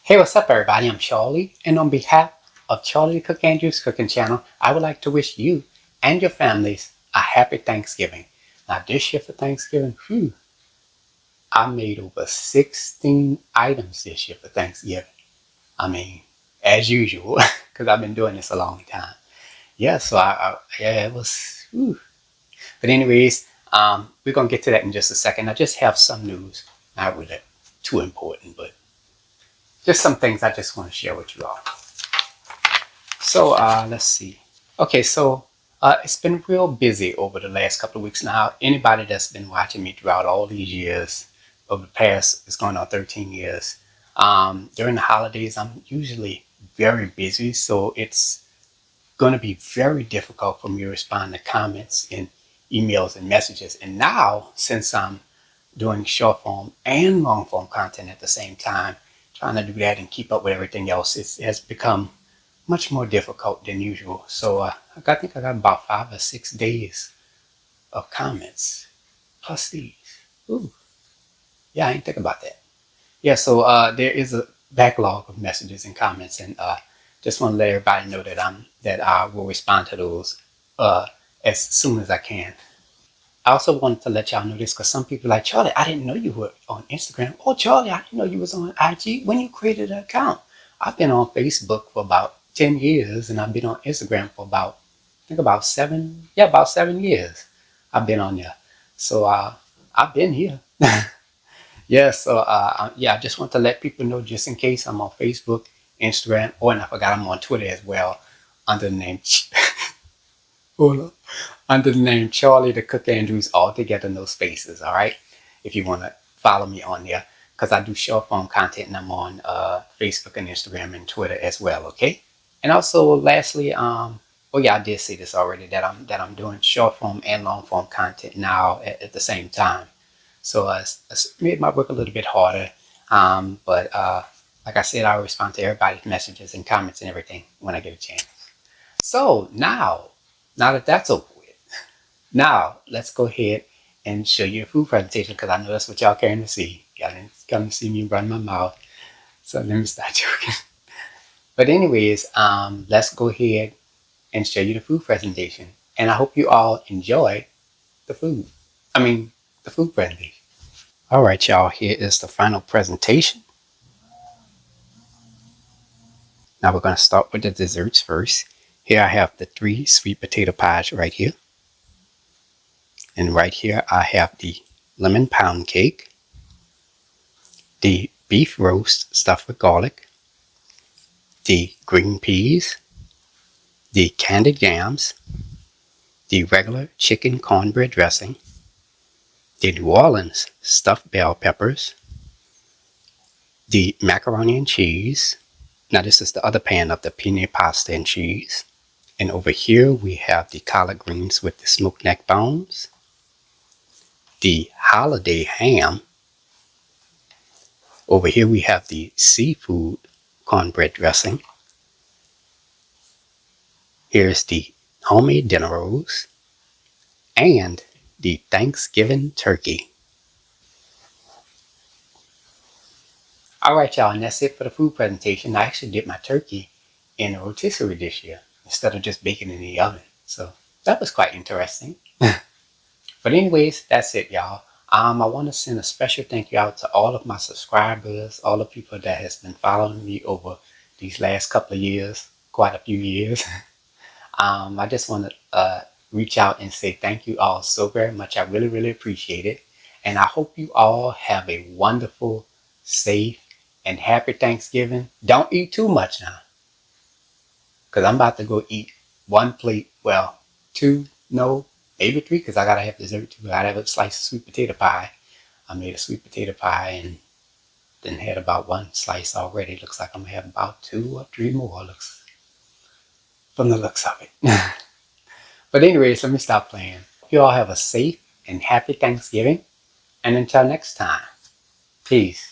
Hey, what's up everybody? I'm Charlie, and on behalf of Charlie the Cook Andrews cooking channel, I would like to wish you and your families a happy Thanksgiving. Now this year for Thanksgiving, I made over 16 items this year for Thanksgiving. I mean, as usual, because I've been doing this a long time. Yeah, so yeah, it was, But anyways, we're going to get to that in just a second. I just have some news, not really too important, but just some things I just want to share with you all. So let's see. Okay, so it's been real busy over the last couple of weeks now. Anybody that's been watching me throughout all these years, over the past, it's going on 13 years, during the holidays, I'm usually very busy. So it's going to be very difficult for me to respond to comments and emails and messages. And now, since I'm doing short form and long form content at the same time, trying to do that and keep up with everything else, it has become much more difficult than usual. So I think I got about 5 or 6 days of comments plus these. Ooh, yeah, I didn't think about that. Yeah, so there is a backlog of messages and comments, and just want to let everybody know that I will respond to those as soon as I can. I also wanted to let y'all know this because some people are like, Charlie, I didn't know you were on Instagram. Oh, Charlie, I didn't know you was on IG. When you created an account? I've been on Facebook for about 10 years, and I've been on Instagram for about 7 years. I've been on there. So I've been here. Yeah, so yeah, I just want to let people know, just in case, I'm on Facebook, Instagram, and I forgot I'm on Twitter as well, under the name under the name Charlie the Cook Andrews, all together, no spaces. All right, if you want to follow me on there, because I do short form content, and I'm on Facebook and Instagram and Twitter as well. Okay, and also lastly, oh yeah, I did say this already, that I'm doing short form and long form content now at the same time. So it's made my work a little bit harder, but like I said, I'll respond to everybody's messages and comments and everything when I get a chance. So now that that's over with, now let's go ahead and show you a food presentation, because I know that's what y'all came to see. Y'all didn't come to see me run my mouth, so let me start joking. But anyways, let's go ahead and show you the food presentation, and I hope you all enjoy the food. The food presentation. All right, y'all, here is the final presentation. Now we're going to start with the desserts first. Here I have the 3 sweet potato pies right here. And right here I have the lemon pound cake, the beef roast stuffed with garlic, the green peas, the candied yams, the regular chicken cornbread dressing, the New Orleans stuffed bell peppers, the macaroni and cheese. Now this is the other pan of the penne pasta and cheese. And over here we have the collard greens with the smoked neck bones, the holiday ham. Over here we have the seafood cornbread dressing. Here's the homemade dinner rolls and the Thanksgiving turkey. All right, y'all, and that's it for the food presentation. I actually did my turkey in a rotisserie this year instead of just baking in the oven. So that was quite interesting. But anyways, that's it, y'all. I want to send a special thank you out to all of my subscribers, all the people that has been following me over these last couple of years, quite a few years. I just want to reach out and say thank you all so very much. I really, really appreciate it. And I hope you all have a wonderful, safe, and happy Thanksgiving. Don't eat too much now, because I'm about to go eat 1 plate, well, 2, no, maybe 3, because I gotta have dessert too. I gotta have a slice of sweet potato pie. I made a sweet potato pie and then had about 1 slice already. Looks like I'm gonna have about 2 or 3 more, looks from the looks of it. But anyways, let me stop playing. You all have a safe and happy Thanksgiving, and until next time, peace.